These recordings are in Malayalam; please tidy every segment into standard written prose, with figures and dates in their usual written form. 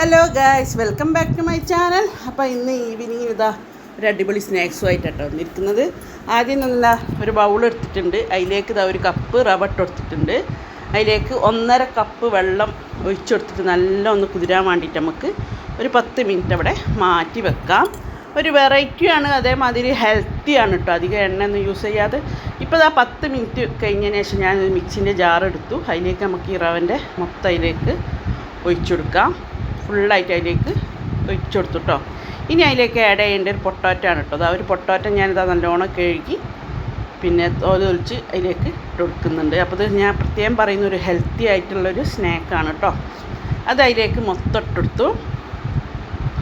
Hello guys, welcome back to my channel. അപ്പോൾ ഇന്ന് ഈവനിങ് ഇതാ ഒരു അടിപൊളി സ്നാക്സുമായിട്ടാണ് വന്നിരിക്കുന്നത്. ആദ്യം നല്ല ഒരു ബൗൾ എടുത്തിട്ടുണ്ട്. അതിലേക്ക് ഇതാ ഒരു കപ്പ് റവ ഇട്ടെടുത്തിട്ടുണ്ട്. അതിലേക്ക് 1.5 കപ്പ് വെള്ളം ഒഴിച്ചെടുത്തിട്ട് നല്ല ഒന്ന് കുതിരാൻ വേണ്ടിയിട്ട് നമുക്ക് ഒരു 10 മിനിറ്റ് അവിടെ മാറ്റി വെക്കാം. ഒരു വെറൈറ്റിയാണ്, അതേമാതിരി ഹെൽത്തിയാണ് കേട്ടോ. അധികം എണ്ണയൊന്നും യൂസ് ചെയ്യാതെ. ഇപ്പോൾ ഇതാ 10 മിനിറ്റ് കഴിഞ്ഞതിന് ശേഷം ഞാൻ മിക്സിൻ്റെ ജാർ എടുത്തു. അതിലേക്ക് നമുക്ക് ഈ റവൻ്റെ മൊത്തം അതിലേക്ക് ഒഴിച്ചെടുക്കാം. ഫുള്ളായിട്ട് അതിലേക്ക് ഒഴിച്ചെടുത്തു കേട്ടോ. ഇനി അതിലേക്ക് ആഡ് ചെയ്യേണ്ട ഒരു പൊട്ടാറ്റോ ആണ് കേട്ടോ. ഒരു പൊട്ടാറ്റോ ഞാനിതാ നല്ലോണം കഴുകി പിന്നെ തോലൊലിച്ച് അതിലേക്ക് ഇട്ടെടുക്കുന്നുണ്ട്. അപ്പോൾ ഇത് ഞാൻ പ്രത്യേകം പറയുന്ന ഒരു ഹെൽത്തി ആയിട്ടുള്ളൊരു സ്നാക്കാണ് കേട്ടോ. അത് അതിലേക്ക് മൊത്തം ഇട്ടെടുത്തു.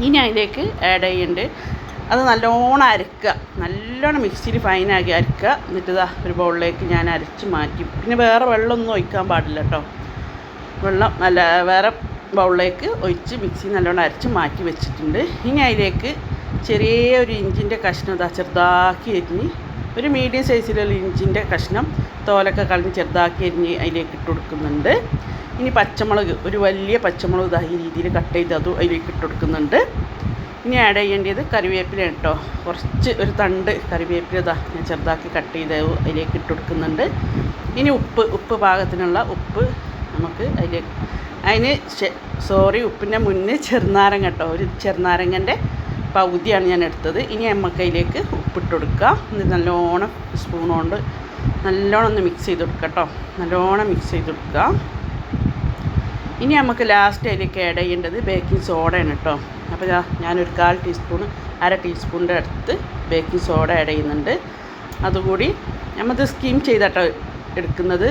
ഇനി അതിലേക്ക് ആഡ് ചെയ്യേണ്ടത് അത് നല്ലോണം അരക്കുക, നല്ലോണം മിക്സിയിൽ ഫൈനാക്കി അരക്കുക. എന്നിട്ട് ഇതാ ഒരു ബൗളിലേക്ക് ഞാൻ അരച്ച് മാറ്റി. പിന്നെ വേറെ വെള്ളമൊന്നും ഒഴിക്കാൻ പാടില്ല കേട്ടോ. വെള്ളം നല്ല വേറെ ബൗളിലേക്ക് ഒഴിച്ച് മിക്സി നല്ലോണം അരച്ച് മാറ്റി വെച്ചിട്ടുണ്ട്. ഇനി അതിലേക്ക് ചെറിയൊരു ഇഞ്ചിൻ്റെ കഷ്ണം ചെറുതാക്കി അരിഞ്ഞ്, ഒരു മീഡിയം സൈസിലുള്ള ഇഞ്ചിൻ്റെ കഷ്ണം തോലൊക്കെ കളഞ്ഞ് ചെറുതാക്കി അരിഞ്ഞ് അതിലേക്ക് ഇട്ട് കൊടുക്കുന്നുണ്ട്. ഇനി പച്ചമുളക്, ഒരു വലിയ പച്ചമുളക് ഈ രീതിയിൽ കട്ട് ചെയ്ത് അതും അതിലേക്ക് ഇട്ട് കൊടുക്കുന്നുണ്ട്. ഇനി ആഡ് ചെയ്യേണ്ടത് കറിവേപ്പില കേട്ടോ. കുറച്ച് ഒരു തണ്ട് കറിവേപ്പില ഞാൻ ചെറുതാക്കി കട്ട് ചെയ്ത് അതിലേക്ക് ഇട്ട് കൊടുക്കുന്നുണ്ട്. ഇനി ഉപ്പ് പാകത്തിനുള്ള ഉപ്പ് നമുക്ക് ഉപ്പിൻ്റെ മുന്നേ ചെറുനാരങ്ങ കേട്ടോ. ഒരു ചെറുനാരങ്ങൻ്റെ പകുതിയാണ് ഞാൻ എടുത്തത്. ഇനി നമുക്ക് അതിലേക്ക് ഉപ്പിട്ട് കൊടുക്കുക. ഇത് നല്ലോണം സ്പൂൺ കൊണ്ട് നല്ലോണം ഒന്ന് മിക്സ് ചെയ്ത് കൊടുക്കുക കേട്ടോ. നല്ലോണം മിക്സ് ചെയ്ത് കൊടുക്കുക. ഇനി നമുക്ക് ലാസ്റ്റ് അതിലേക്ക് ആഡ് ചെയ്യേണ്ടത് ബേക്കിംഗ് സോഡയാണ് കേട്ടോ. അപ്പോൾ ഞാനൊരു 1/4 ടീസ്പൂണിൻ്റെ അടുത്ത് ബേക്കിംഗ് സോഡ ആഡ് ചെയ്യുന്നുണ്ട്. അതുകൂടി നമ്മത് സ്റ്റീം ചെയ്തിട്ടോ എടുക്കുന്നത്.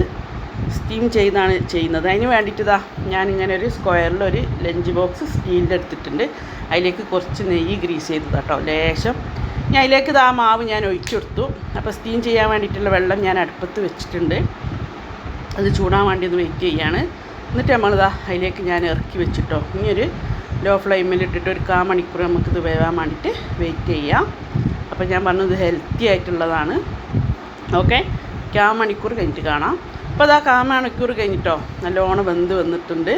സ്റ്റീം ചെയ്താണ് ചെയ്യുന്നത്. അതിന് വേണ്ടിയിട്ട് ഞാനിങ്ങനെ ഒരു സ്ക്വയറിലൊരു ലഞ്ച് ബോക്സ് സ്റ്റീലിൻ്റെ എടുത്തിട്ടുണ്ട്. അതിലേക്ക് കുറച്ച് നെയ്യ് ഗ്രീസ് ചെയ്തത് കേട്ടോ, ലേശം. ഞാൻ അതിലേക്ക് ആ മാവ് ഞാൻ ഒഴിച്ചെടുത്തു. അപ്പോൾ സ്റ്റീം ചെയ്യാൻ വേണ്ടിയിട്ടുള്ള വെള്ളം ഞാൻ അടുപ്പത്ത് വെച്ചിട്ടുണ്ട്. അത് ചൂടാൻ വേണ്ടി ഒന്ന് വെയിറ്റ് ചെയ്യാണ്. എന്നിട്ട് അതിലേക്ക് ഞാൻ ഇറക്കി വെച്ചിട്ടോ. ഇനി ഒരു ലോ ഫ്ലെയിമിലിട്ടിട്ട് ഒരു 1/4 മണിക്കൂർ നമുക്കിത് വേവാൻ വേണ്ടിയിട്ട് വെയിറ്റ് ചെയ്യാം. അപ്പോൾ ഞാൻ പറഞ്ഞത് ഹെൽത്തി ആയിട്ടുള്ളതാണ്. ഓക്കെ, 1/4 മണിക്കൂർ കഴിഞ്ഞിട്ട് കാണാം. അപ്പോൾ 1/4 മണിക്കൂർ കഴിഞ്ഞിട്ടോ നല്ലോണം വെന്ത് വന്നിട്ടുണ്ട്.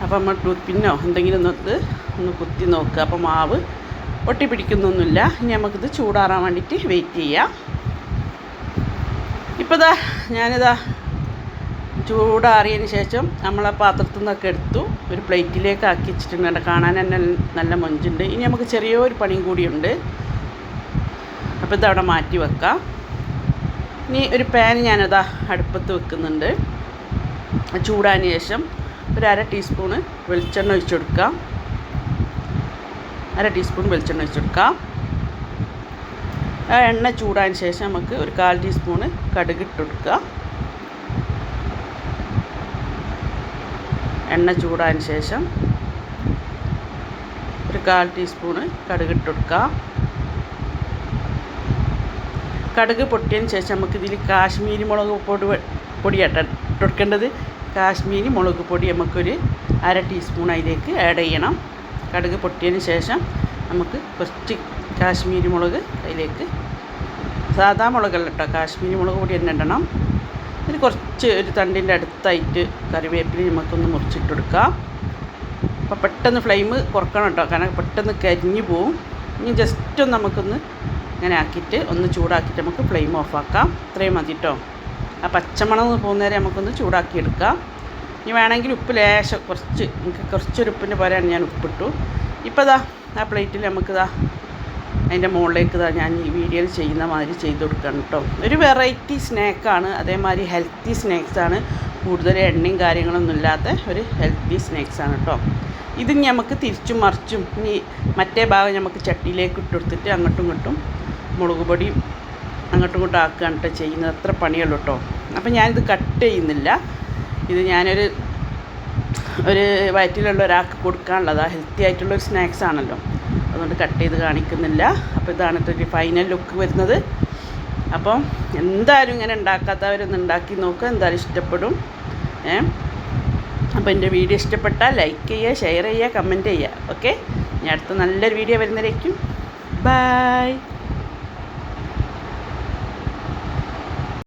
അപ്പോൾ നമ്മൾ ടൂത്ത് പിന്നോ എന്തെങ്കിലും ഒന്ന് കുത്തി നോക്കുക. അപ്പോൾ മാവ് ഒട്ടി പിടിക്കുന്നൊന്നുമില്ല. ഇനി നമുക്കിത് ചൂടാറാൻ വേണ്ടിയിട്ട് വെയിറ്റ് ചെയ്യാം. ഇപ്പോൾ ഞാനിതാ ചൂടാറിയതിന് ശേഷം നമ്മൾ ആ പാത്രത്തിൽ നിന്നൊക്കെ എടുത്തു ഒരു പ്ലേറ്റിലേക്ക് ആക്കി വെച്ചിട്ടുണ്ട്. കാണാൻ തന്നെ നല്ല മൊഞ്ചുണ്ട്. ഇനി നമുക്ക് ചെറിയൊരു പണിയും കൂടിയുണ്ട്. അപ്പോൾ ഇതവിടെ മാറ്റി വെക്കാം. ഇനി ഒരു പാൻ ഞാനതാ അടുപ്പത്ത് വെക്കുന്നുണ്ട്. ചൂടാന് ശേഷം ഒരു 1/2 ടീസ്പൂണ് വെളിച്ചെണ്ണ ഒഴിച്ചു കൊടുക്കാം. 1/2 ടീസ്പൂൺ വെളിച്ചെണ്ണ ഒഴിച്ചു കൊടുക്കാം. ആ എണ്ണ ചൂടാന് ശേഷം നമുക്ക് ഒരു 1/4 ടീസ്പൂണ് കടുക് ഇട്ട് കൊടുക്കുക. എണ്ണ ചൂടാന് ശേഷം ഒരു 1/4 ടീസ്പൂണ് കടുക് ഇട്ട് കൊടുക്കുക. കടുക് പൊട്ടിയതിന് ശേഷം നമുക്കിതിൽ കാശ്മീരി മുളക് പൊടിയാട്ടോ ഇട്ട് കൊടുക്കേണ്ടത്. കാശ്മീരി മുളക് പൊടി നമുക്കൊരു 1/2 ടീസ്പൂൺ അതിലേക്ക് ആഡ് ചെയ്യണം. കടുക് പൊട്ടിയതിന് ശേഷം നമുക്ക് കുറച്ച് കാശ്മീരി മുളക് അതിലേക്ക്, സാധാ മുളകല്ല കേട്ടോ, കാശ്മീരി മുളക് പൊടി തന്നെ ഇടണം. ഇതിൽ കുറച്ച് ഒരു തണ്ടിൻ്റെ അടുത്തായിട്ട് കറിവേപ്പില നമുക്കൊന്ന് മുറിച്ചിട്ട് കൊടുക്കാം. അപ്പോൾ പെട്ടെന്ന് ഫ്ലെയിം കുറക്കണം കേട്ടോ, കാരണം പെട്ടെന്ന് കരിഞ്ഞു പോവും. ഇനി ജസ്റ്റ് ഒന്ന് നമുക്കൊന്ന് ഇങ്ങനെ ആക്കിയിട്ട് ഒന്ന് ചൂടാക്കിയിട്ട് നമുക്ക് ഫ്ലെയിം ഓഫാക്കാം. ഇത്രയും മതി കേട്ടോ. ആ പച്ചമണം പോകുന്നവരെ നമുക്കൊന്ന് ചൂടാക്കിയെടുക്കാം. ഇനി വേണമെങ്കിൽ ഉപ്പ് ലേശം എനിക്ക് കുറച്ചൊരു ഉപ്പിൻ്റെ പോലെയാണ് ഞാൻ ഉപ്പിട്ടു. ഇപ്പോൾ ആ പ്ലേറ്റിൽ നമുക്ക് അതിൻ്റെ മുകളിലേക്ക് ഞാൻ ഈ വീഡിയോയിൽ ചെയ്യുന്ന മാതിരി ചെയ്ത് കൊടുക്കണം കേട്ടോ. ഒരു വെറൈറ്റി സ്നാക്കാണ്, അതേമാതിരി ഹെൽത്തി സ്നാക്സാണ്. കൂടുതൽ എണ്ണയും കാര്യങ്ങളൊന്നും ഇല്ലാത്ത ഒരു ഹെൽത്തി സ്നാക്സാണ് കേട്ടോ. ഇത് നമുക്ക് തിരിച്ചും മറിച്ചും ഇനി മറ്റേ ഭാഗം നമുക്ക് ചട്ടിയിലേക്ക് ഇട്ട് കൊടുത്തിട്ട് അങ്ങോട്ടും ഇങ്ങോട്ടും മുളക് പൊടി അങ്ങോട്ടും ഇങ്ങോട്ടും ആക്കുകയാണ് കേട്ടോ ചെയ്യുന്നത്. അത്ര പണിയുള്ളൂ കേട്ടോ. അപ്പോൾ ഞാനിത് കട്ട് ചെയ്യുന്നില്ല. ഇത് ഞാനൊരു വയറ്റിലുള്ള ഒരാൾക്ക് കൊടുക്കാനുള്ളതാണ്. ഹെൽത്തി ആയിട്ടുള്ളൊരു സ്നാക്സ് ആണല്ലോ, അതുകൊണ്ട് കട്ട് ചെയ്ത് കാണിക്കുന്നില്ല. അപ്പോൾ ഇതാണ് ഒരു ഫൈനൽ ലുക്ക് വരുന്നത്. അപ്പം എന്തായാലും ഇങ്ങനെ ഉണ്ടാക്കാത്തവരൊന്ന് ഉണ്ടാക്കി നോക്കുക, എന്തായാലും ഇഷ്ടപ്പെടും. അപ്പോൾ എൻ്റെ വീഡിയോ ഇഷ്ടപ്പെട്ടാൽ ലൈക്ക് ചെയ്യുക, ഷെയർ ചെയ്യുക, കമൻറ്റ് ചെയ്യുക. ഓക്കെ, ഇനി അടുത്ത നല്ലൊരു വീഡിയോ വരുന്നതായിരിക്കും. ബൈ.